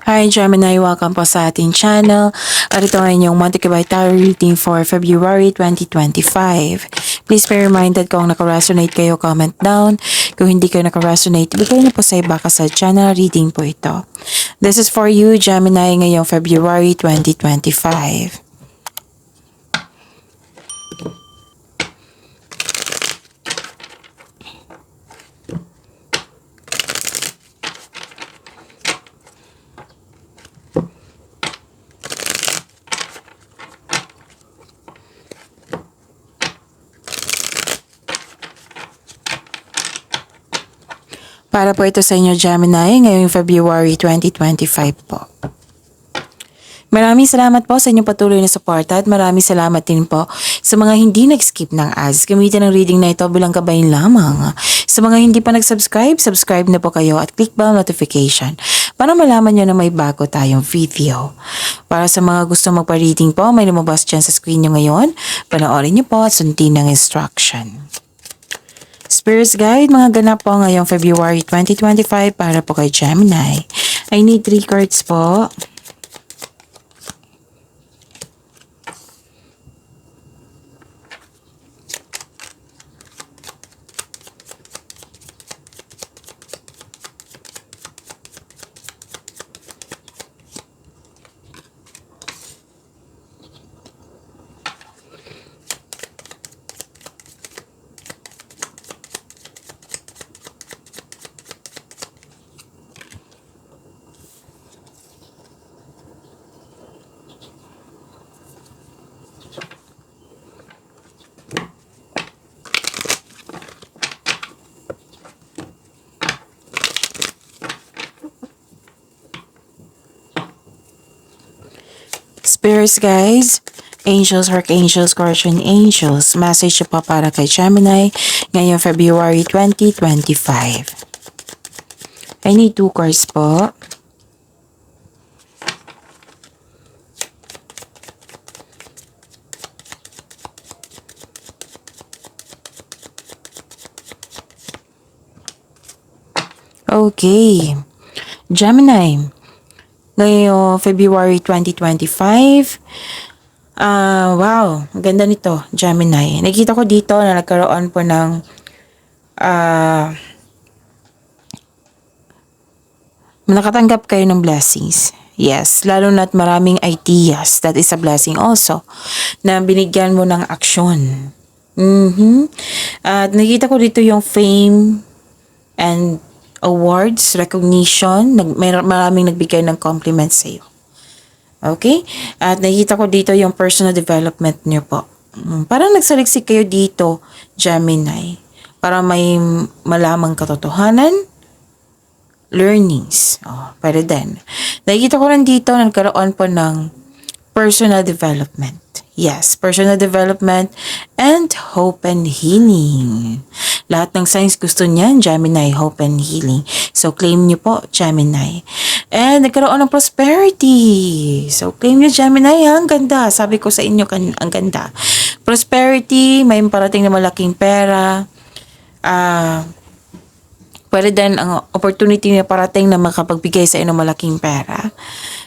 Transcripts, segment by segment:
Hi Gemini, welcome po sa ating channel. At ito ang inyong Monthly Tarot reading for February 2025. Please be reminded kung naka-resonate kayo, comment down. Kung hindi kayo naka-resonate, ibigay na po sa iba ka sa channel reading po ito. This is for you Gemini ngayong February 2025. Para po ito sa inyo Gemini ngayong February 2025 po. Maraming salamat po sa inyong patuloy na suporta at maraming salamat din po sa mga hindi nag-skip ng ads. Gamitin ang reading na ito bilang kabayan lamang. Sa mga hindi pa nag-subscribe, subscribe na po kayo at click bell notification para malaman nyo na may bago tayong video. Para sa mga gusto magpa-reading po, may lumabas dyan sa screen nyo ngayon. Panoorin nyo po at sundin ng instruction. Spirits Guide, mga ganap po ngayong February 2025 para po kay Gemini. I need 3 cards po. Spirits guys, Angels, Archangels, Guardian Angels, message po para kay Gemini ngayong February 2025. I need 2 cards po. Okay. Gemini, ngayong February 2025. Wow, ang ganda nito, Gemini. Nakita ko dito na nagkaroon po ng nakatanggap kayo ng blessings. Yes, lalo na't maraming ideas. That is a blessing also. Na binigyan mo ng aksyon. At nakita ko dito yung fame and awards, recognition. Maraming nagbigay ng compliments sa iyo. Okay? At nakita ko dito yung personal development niyo po. Parang nagsaliksik kayo dito, Gemini. Para may malamang katotohanan, learnings. Pwede din. Nakikita ko rin dito, nagkaroon po ng personal development. Yes, personal development and hope and healing. Lahat ng signs gusto niyan, Gemini, hope and healing. So, claim niyo po, Gemini. And nagkaroon ng prosperity. So, claim niyo, Gemini, ang ganda. Sabi ko sa inyo, ang ganda. Prosperity, may parating na malaking pera. Pwede din ang opportunity na parating na makapagbigay sa inyo malaking pera.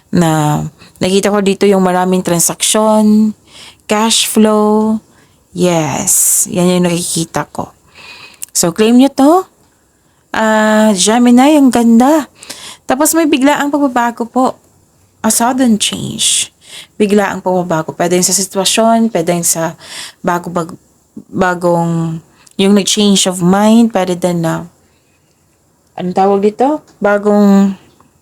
Na nakita ko dito yung maraming transaksyon, cash flow. Yes, yan yung nakikita ko. So, claim nyo to. Gemini, ang ganda. Tapos may biglaang pagbabago po. A sudden change. Biglaang pagbabago. Pwede sa sitwasyon, pwede sa bagong, yung nag-change of mind, pwede din na, anong tawag dito?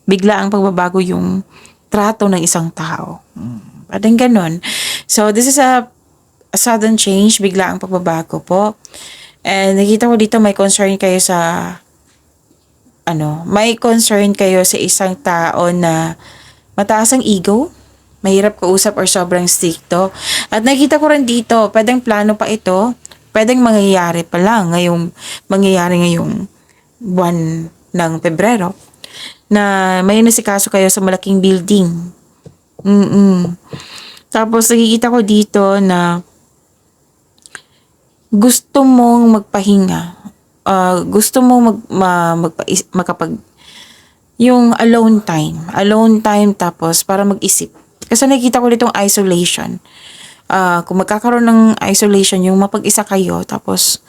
Biglaang pagbabago yung trato ng isang tao. Pwede ganon. So, this is a sudden change, biglaang pagbabago po. And nakita ko dito may concern kayo sa isang tao na mataas ang ego, mahirap kausap or sobrang stricto. At nakita ko rin dito, pwedeng plano pa ito, pwedeng mangyayari pa lang ngayong buwan ng Pebrero, na may nasikaso kayo sa malaking building. Tapos nakikita ko dito na gusto mong magpahinga, gusto mong yung alone time tapos para mag-isip. Kasi nakikita ko ditong isolation. Kung magkakaroon ng isolation, yung mapag-isa kayo, tapos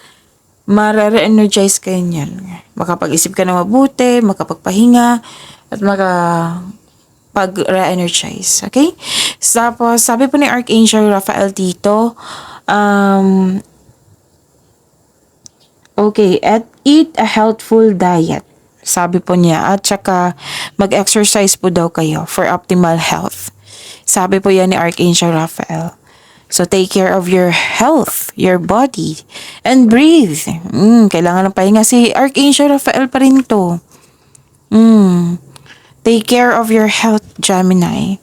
mare-energize kayo niyan. Makapag-isip ka na mabuti, makapagpahinga, at makapag-re-energize. Okay? Tapos, sabi po ni Archangel Raphael dito, okay, at eat a healthful diet. Sabi po niya, at saka mag-exercise po daw kayo for optimal health. Sabi po yan ni Archangel Raphael. So, take care of your health, your body, and breathe. Kailangan ng pahinga. Si Archangel Raphael pa rin to. Take care of your health, Gemini.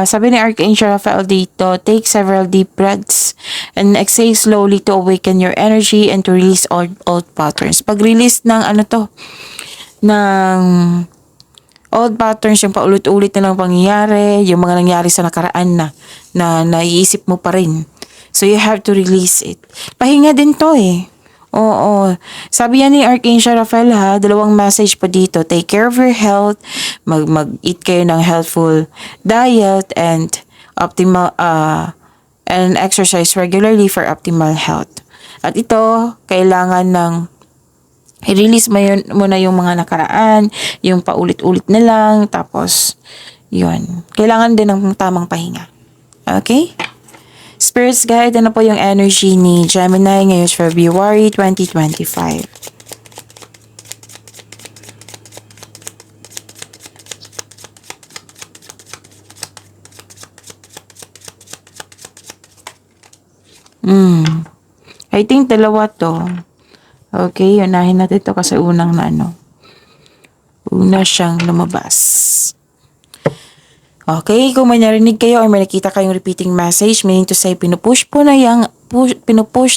Sabi ni Archangel Raphael dito, take several deep breaths and exhale slowly to awaken your energy and to release old patterns. Pag-release ng ng old patterns, yung paulit-ulit na lang pangyayari, yung mga nangyari sa nakaraan na naiisip mo pa rin. So, you have to release it. Pahinga din to eh. Oo. Sabi yan ni Archangel Raphael dalawang message po dito. Take care of your health, mag-eat kayo ng healthful diet, and optimal, and exercise regularly for optimal health. At ito, kailangan ng i-release mo na yung mga nakaraan, yung paulit-ulit na lang, tapos, yun. Kailangan din ng tamang pahinga. Okay? Spirits guide, ano po yung energy ni Gemini ngayong February 2025? I think dalawa to. Okay, unahin natin ito kasi una siyang lumabas. Okay, kung may narinig kayo or may nakita kayong repeating message, meaning to say, pinupush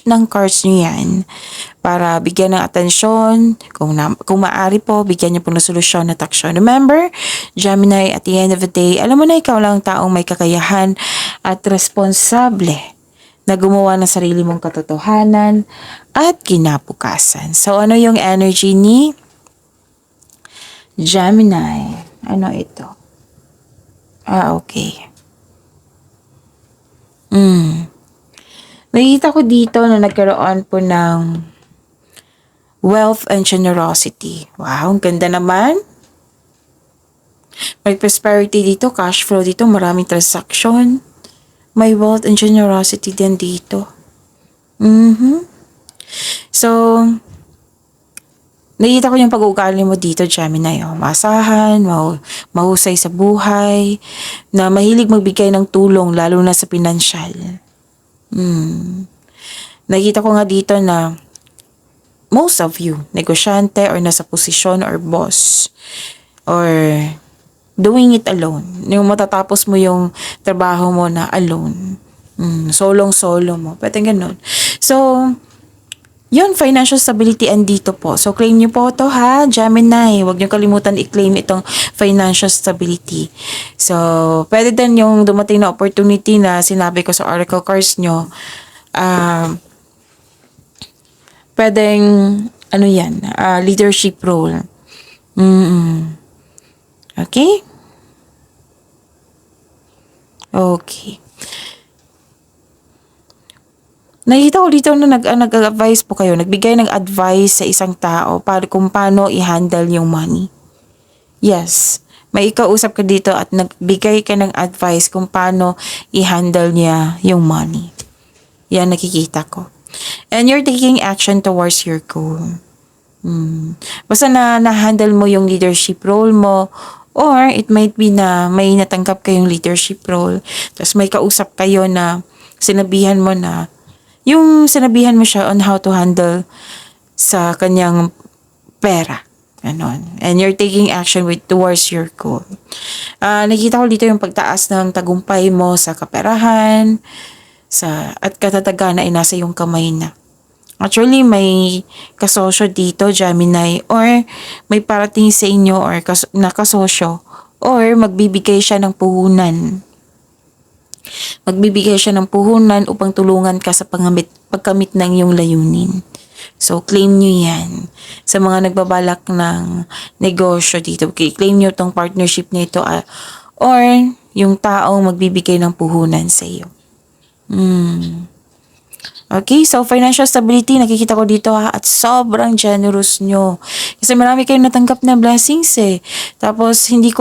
ng cards nyo yan para bigyan ng atensyon. Kung maaari po, bigyan nyo po ng solusyon at aksyon. Remember, Gemini, at the end of the day, alam mo na ikaw lang taong may kakayahan at responsable na gumawa ng sarili mong katotohanan at kinabukasan. So, ano yung energy ni Gemini? Ano ito? Okay. Nakita ko dito na nagkaroon po ng wealth and generosity. Wow, ang ganda naman. May prosperity dito, cash flow dito, maraming transaction. May wealth and generosity din dito. So, nakita ko yung pag-uugali mo dito, Gemini. Masahan, mahusay sa buhay, na mahilig magbigay ng tulong, lalo na sa pinansyal. Nakita ko nga dito na most of you, negosyante or nasa posisyon or boss, or doing it alone. Yung matatapos mo yung trabaho mo na alone. Solong-solo mo. Pwede ganun. So, yun, financial stability andito po. So, claim nyo po to Gemini. Huwag nyo kalimutan i-claim itong financial stability. So, pwede din yung dumating na opportunity na sinabi ko sa oracle cards nyo. Pwedeng, leadership role. Okay? Okay. Nakita ko dito na nag-advise po kayo, nagbigay ng advice sa isang tao para kung paano i-handle yung money. Yes, may ikausap ka dito at nagbigay ka ng advice kung paano i-handle niya yung money. Yan nakikita ko. And you're taking action towards your goal. Basta na-handle mo yung leadership role mo, or it might be na may natanggap kayong leadership role, tapos may kausap kayo na sinabihan mo siya on how to handle sa kanyang pera. Ganon. And you're taking action towards your goal. Nakita ko dito yung pagtaas ng tagumpay mo sa kaperahan, at katatagan na inasa yung kamay na. Actually, may kasosyo dito, Gemini, or may parating sa inyo or nakasosyo, or magbibigay siya ng puhunan. Magbibigay siya ng puhunan upang tulungan ka sa pagkamit ng iyong layunin. So, claim nyo yan. Sa mga nagbabalak ng negosyo dito, okay, claim nyo tong partnership na ito or yung taong magbibigay ng puhunan sa iyo. Okay, so financial stability, nakikita ko dito at sobrang generous nyo. Kasi marami kayong natanggap na blessings eh. Tapos, hindi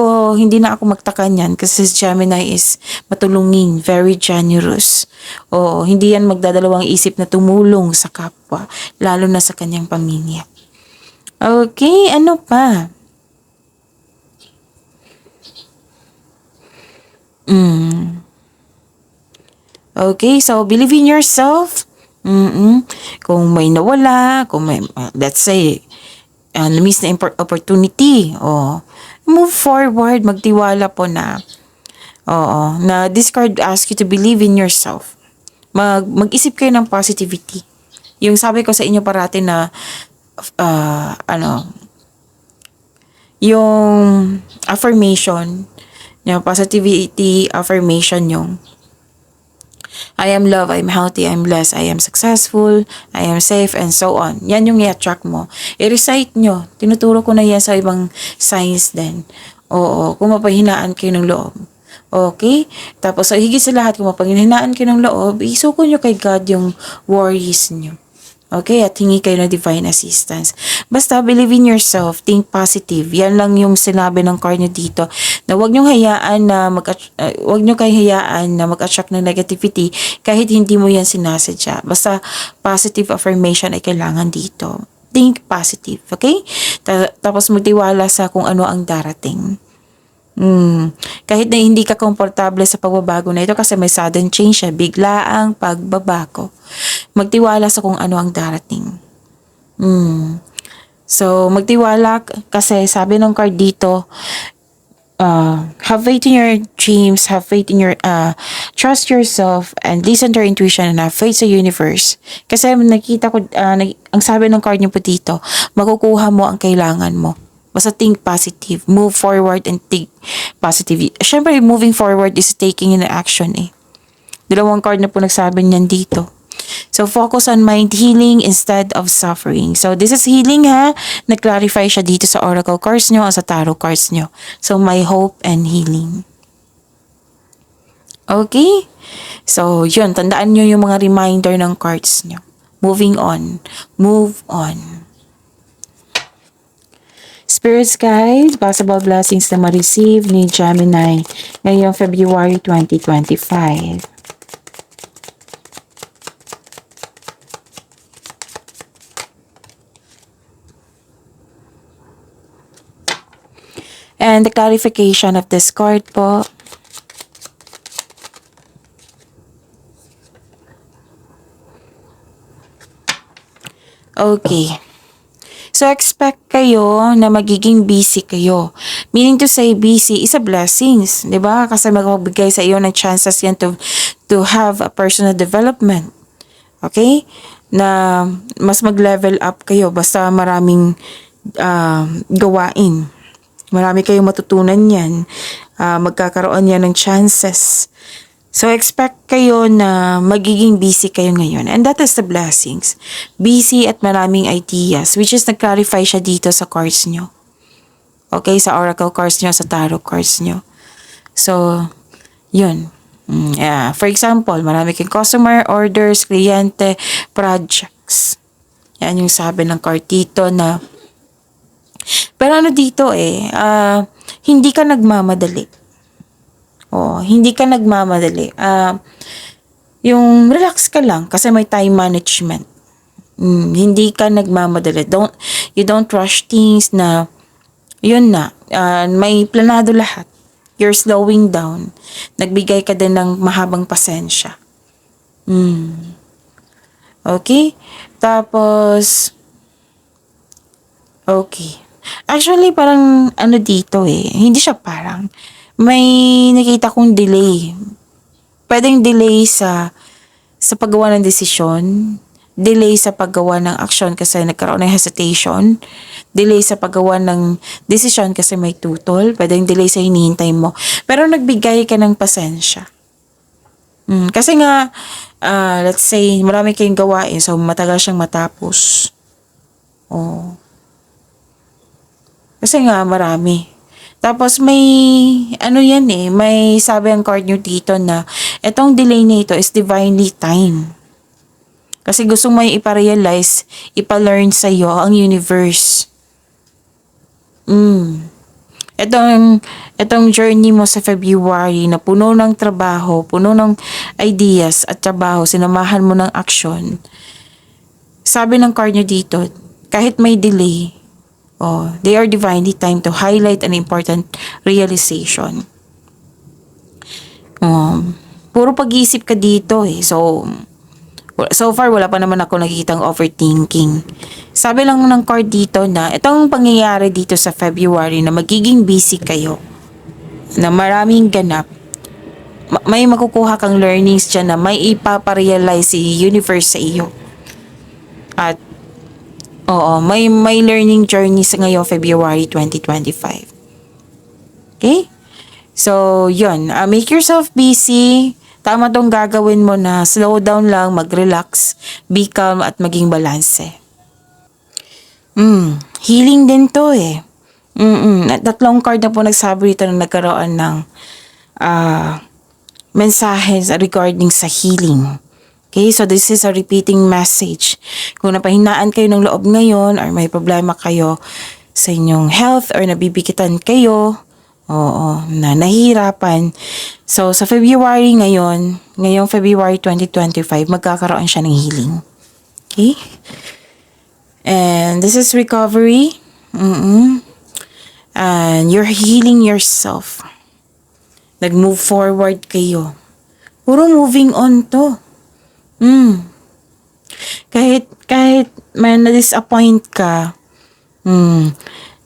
na ako magtaka niyan kasi si Gemini is matulungin, very generous. Oo, hindi yan magdadalawang isip na tumulong sa kapwa, lalo na sa kanyang pamilya. Okay, ano pa? Okay, so believe in yourself. Kung may nawala, kung may, let's say, na-miss na opportunity, move forward, magtiwala po na, na this card asks you to believe in yourself. Mag-isip kayo ng positivity. Yung sabi ko sa inyo parati na, yung affirmation, yung positivity affirmation yung, I am love, I am healthy, I am blessed, I am successful, I am safe, and so on. Yan yung i-attract mo. I-recite nyo. Tinuturo ko na yan sa ibang signs din. Oo, kung mapahinaan kayo ng loob. Okay? Tapos, higit sa lahat, kung mapahinaan kayo ng loob, isuko nyo kay God yung worries nyo. Okay? At hingi kayo ng divine assistance. Basta, believe in yourself. Think positive. Yan lang yung sinabi ng card nyo dito. Na huwag nyo hayaan na mag-attract ng negativity kahit hindi mo yan sinasadya. Basta, positive affirmation ay kailangan dito. Think positive. Okay? Tapos, magtiwala sa kung ano ang darating. Kahit na hindi ka komportable sa pagbabago na ito kasi may sudden change siya, bigla ang pagbabago. Magtiwala sa kung ano ang darating. So, magtiwala kasi sabi ng card dito, have faith in your dreams, have faith in your, trust yourself and listen to your intuition and have faith sa universe. Kasi nakita ko, ang sabi ng card niyo po dito, makukuha mo ang kailangan mo. Basta think positive. Move forward and think positive. Siyempre, moving forward is taking in action eh. Dalawang card na po nagsabi niyan dito. So, focus on mind healing instead of suffering. So, this is healing ha. Nag-clarify siya dito sa oracle cards nyo o sa tarot cards nyo. So, my hope and healing. Okay? So, yun. Tandaan nyo yung mga reminder ng cards nyo. Moving on. Move on. Spirits guide, possible blessings na ma-receive ni Gemini ngayong February 2025. And the clarification of this card po. Okay. So, expect kayo na magiging busy kayo. Meaning to say, busy is a blessings. Diba? Kasi magbibigay sa iyo ng chances yan to have a personal development. Okay? Na mas mag-level up kayo. Basta maraming gawain. Marami kayong matutunan yan. Magkakaroon yan ng chances. So, expect kayo na magiging busy kayo ngayon. And that is the blessings. Busy at maraming ideas, which is nag-clarify siya dito sa cards nyo. Okay, sa oracle cards nyo, sa tarot cards nyo. So, yun. Yeah. For example, marami kayong customer, orders, kliyente, projects. Yan yung sabi ng card dito na, pero ano dito hindi ka nagmamadali. Hindi ka nagmamadali. Yung relax ka lang kasi may time management. Hindi ka nagmamadali. You don't rush things na, yun na, may planado lahat. You're slowing down. Nagbigay ka din ng mahabang pasensya. Okay? Tapos, okay. Actually, parang ano dito hindi siya parang, may nakita kong delay. Pwedeng delay sa paggawa ng desisyon, delay sa paggawa ng action kasi nagkaroon ng hesitation, delay sa paggawa ng desisyon kasi may tutol, pwedeng delay sa hinihintay mo. Pero nagbigay ka ng pasensya. Kasi nga, let's say, marami kayong gawain, so matagal siyang matapos. Oh. Kasi nga marami. Tapos may ano yan may sabi ang card nyo dito na itong delay nito is divinely time. Kasi gusto mo iparealize, ipa-learn sa'yo ang universe. Itong journey mo sa February na puno ng trabaho, puno ng ideas at trabaho, sinamahan mo ng action. Sabi ng card nyo dito, kahit may delay, they are divinely timed to highlight an important realization. Puro pag-iisip ka dito So far, wala pa naman ako nakikitang overthinking. Sabi lang ng card dito na itong pangyayari dito sa February na magiging busy kayo, na maraming ganap, may makukuha kang learnings dyan na may ipaparealize si universe sa iyo. At may learning journey sa ngayong February 2025. Okay? So, yun. Make yourself busy. Tama tong gagawin mo na slow down lang, mag-relax, be calm at maging balanse. Healing din to Tatlong card na po nagsabi dito na nagkaroon ng mensahes regarding sa healing. Okay, so this is a repeating message. Kung napahinaan kayo ng loob ngayon or may problema kayo sa inyong health or nabibikitan kayo, na nahihirapan. So, sa February ngayong February 2025, magkakaroon siya ng healing. Okay? And this is recovery. And you're healing yourself. Nag-move forward kayo. Puro moving on to. Kahit may na-disappoint ka,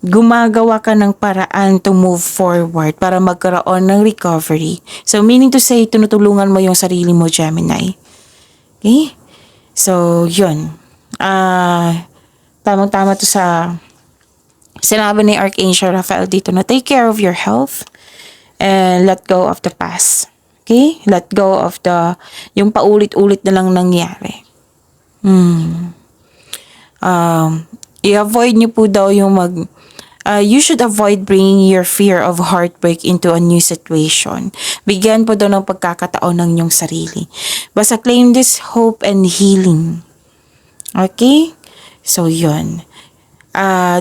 gumagawa ka ng paraan to move forward para magkaroon ng recovery. So, meaning to say, tinutulungan mo yung sarili mo, Gemini. Okay? So, yun. Tamang-tama to sa sinabi ni Archangel Raphael dito na take care of your health and let go of the past. Okay? Let go of yung paulit-ulit na lang nangyari. I-avoid nyo po daw yung you should avoid bringing your fear of heartbreak into a new situation. Bigyan po daw ng pagkakataon ng inyong sarili. Basta claim this hope and healing. Okay? So, yun.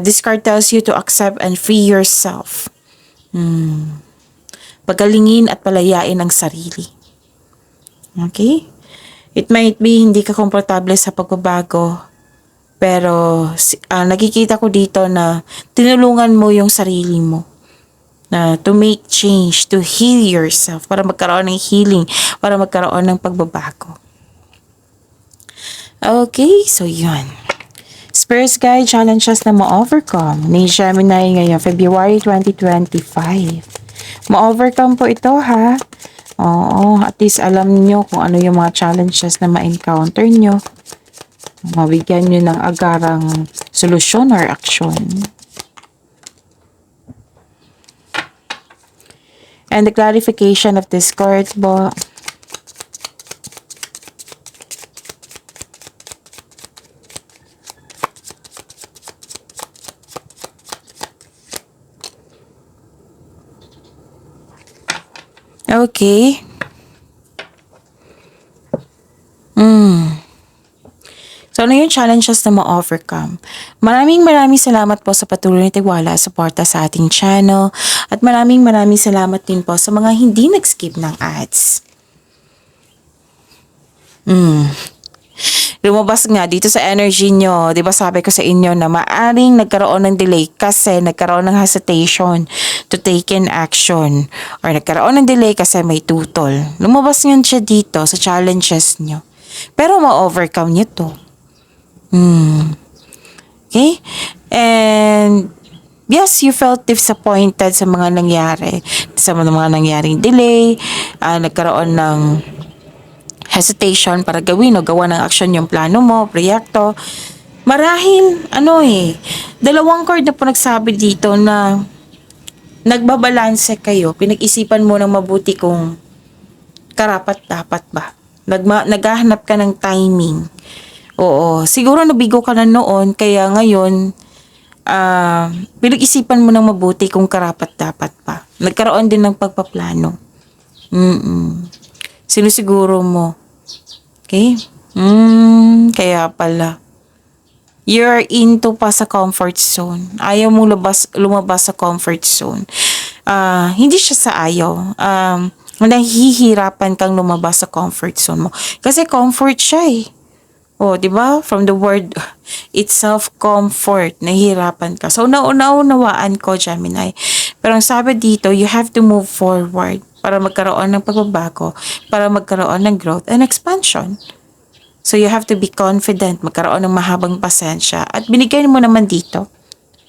This card tells you to accept and free yourself. Pagalingin at palayain ang sarili. Okay? It might be hindi ka komportable sa pagbabago. Pero nakikita ko dito na tinulungan mo yung sarili mo na to make change, to heal yourself, para magkaroon ng healing, para magkaroon ng pagbabago. Okay, so yun. Spirits Guide challenges na ma-overcome ni Gemini ngayong February 2025. Ma-overcome po ito ha. At least alam niyo kung ano yung mga challenges na ma-encounter nyo. Mabigyan nyo ng agarang solusyon or action. And the clarification of this card po. Okay. So, ano yung challenges na ma-overcome? Maraming salamat po sa patuloy na tiwala at suporta sa ating channel. At maraming salamat din po sa mga hindi nag-skip ng ads. Lumabas nga dito sa energy nyo, di ba sabi ko sa inyo na maaring nagkaroon ng delay kasi nagkaroon ng hesitation to take in action. Or nagkaroon ng delay kasi may tutol. Lumabas nga siya dito sa challenges nyo. Pero ma-overcome nyo to. Okay? And yes, you felt disappointed sa mga nangyari. Sa mga nangyaring delay, nagkaroon ng hesitation para gawin o gawa ng action yung plano mo, proyekto. Marahil, dalawang card na po nagsabi dito na nagbabalanse kayo. Pinag-isipan mo ng mabuti kung karapat-dapat ba. Naghahanap ka ng timing Oo, siguro nabigo ka na noon, kaya ngayon, pinag-isipan mo ng mabuti kung karapat-dapat pa. Nagkaroon din ng pagpaplano. Sinusiguro mo. Okay? Kaya pala. You're into pa sa comfort zone. Ayaw mong lumabas sa comfort zone. Hindi siya sa ayaw. Nahihirapan kang lumabas sa comfort zone mo. Kasi comfort siya eh. Oh, 'di ba? From the word itself, comfort, nahihirapan ka. So, naunawaan ko, Gemini. Pero ang sabi dito, you have to move forward para magkaroon ng pagbabago, para magkaroon ng growth and expansion. So, you have to be confident, magkaroon ng mahabang pasensya. At binigay mo naman dito.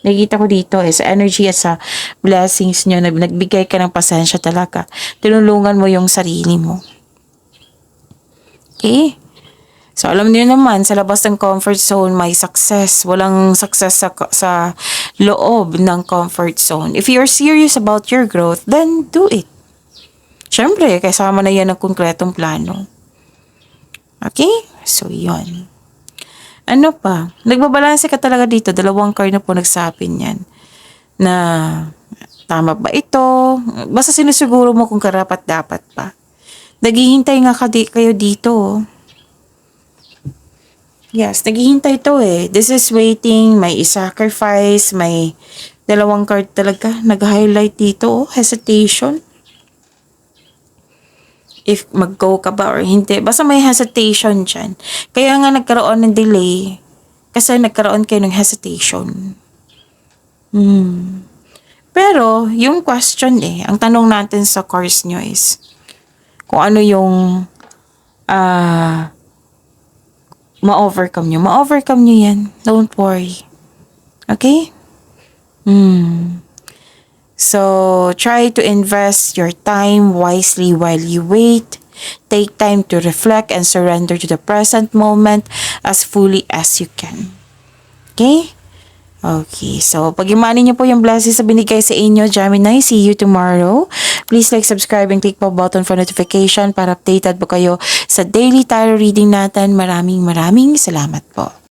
Nakikita ko dito sa energy at sa blessings nyo na nagbigay ka ng pasensya talaga. Tinulungan mo yung sarili mo. Okay? So, alam niyo naman, sa labas ng comfort zone, may success. Walang success sa loob ng comfort zone. If you're serious about your growth, then do it. Siyempre, kasama na yan ng konkretong plano. Okay? So, yun. Ano pa? Nagbabalanse ka talaga dito. 2 card na po nagsapin yan. Na, tama ba ito? Basta sinusiguro mo kung karapat-dapat pa. Naghihintay nga kayo dito. Yes, naghihintay to eh. This is waiting, may sacrifice, may 2 card talaga. Nag-highlight dito, hesitation. If mag-go ka ba or hindi. Basta may hesitation dyan. Kaya nga nagkaroon ng delay. Kasi nagkaroon kayo ng hesitation. Pero, yung question ang tanong natin sa course nyo is, kung ano yung ma-overcome nyo. Ma-overcome nyo yan. Don't worry. Okay? So, try to invest your time wisely while you wait. Take time to reflect and surrender to the present moment as fully as you can. Okay? Okay, so pag-imanin niyo po yung blessings na binigay sa inyo, Gemini. See you tomorrow. Please like, subscribe, and click po button for notification para updated po kayo sa daily tarot reading natin. Maraming salamat po.